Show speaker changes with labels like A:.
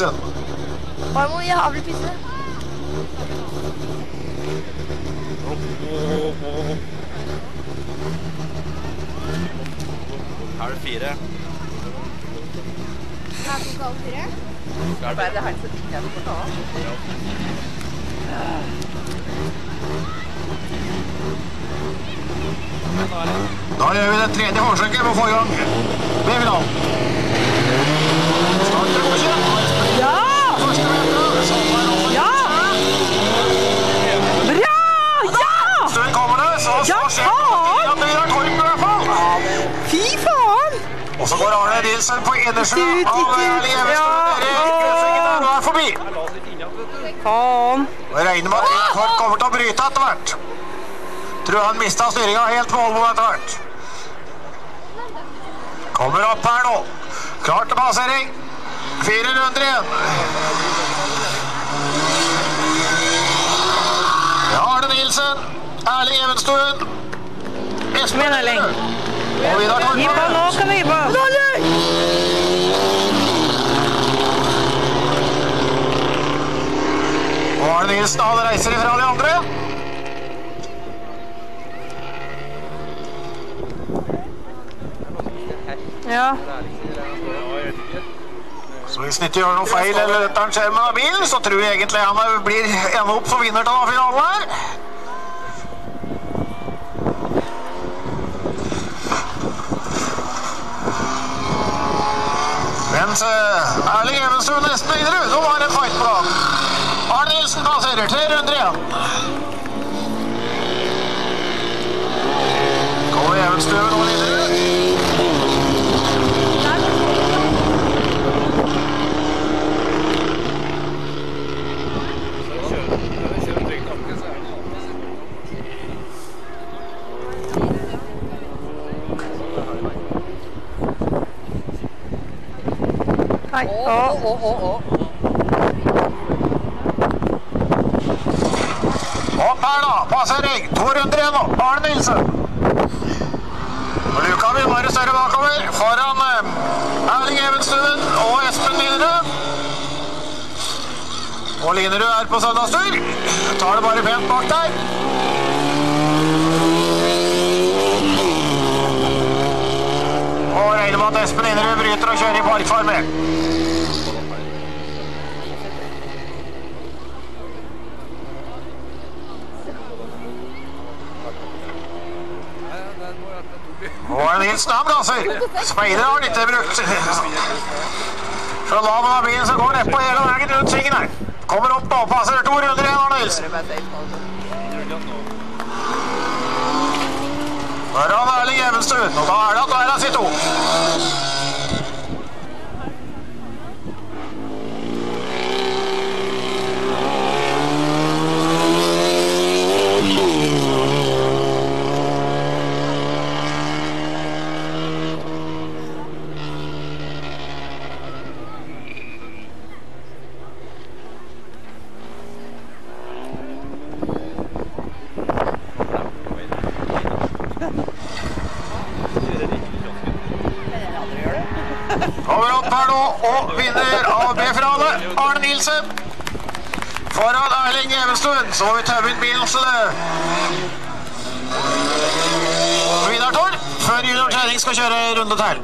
A: Nilsen.
B: Bare må jeg avle pisse.
C: Her er det 4.
B: Her tok alle 4.
D: Ble det helt så viktig at du får ta av?
A: Da gjør vi det tredje forsøket på forrige gang. B-finalen. Starter godkjent.
D: Ja! Ja! Bra! Ja!
A: Stund kommer det, så skjer det at det er Torp i hvert fall.
D: Fy faen!
A: Og så går Arne Nilsen på innersiden av Erling Evenstuen. Grønnsvingen der er forbi.
D: Faen.
A: Og jeg regner med at Torp kommer til å bryte etter hvert. Tror han mistet styringen helt på Volvo etter hvert. Kommer opp her nå. Klart til passering. 4 runder igjen. Ja, Arne Nilsen, Erling Evenstuen, Espen
D: Erling.
A: og Vidar Torp.
D: Gi på nå, kan vi gi på.
A: Og Arne Nilsen, han reiser ifra de andre.
D: Ja.
A: Så hvis han ikke gjør noe feil eller dette er en skjermen av bilen, så tror jeg egentlig han blir enda opp som vinner til finalen her. Mens Erling Evenstuen nesten videre, nå var det en fight på dag. Arne Nilsen passerer, 3 runder igjen. Kommer Evenstuen nå videre.
D: Nei.
A: Opp her da, passering, 2 runder igjen nå, Arne Nilsen. Og luka vil være større bakover, foran Erling Evenstuen og Espen Linerud. Og Linerud er på søndagstur, tar det bare pent bak der. Og regner med at Espen Linerud bryter og kjører i parkfarmer. Og Arne Nilsen han gasser. Speider har han ikke brukt. Fra laven av bilen så går det på hele veien rundt svingen her. Kommer opp nå, passer 2 runder igjen, Arne Nilsen. Foran Erling Evenstuen, og da er det at Vera sitt 2. Kommer opp her nå, og vinner av B-finale, Arne Nilsen. Foran Erling Evenstuen, så må vi tømme inn bilen til Vidar Torp, før junior trening skal kjøre runde til.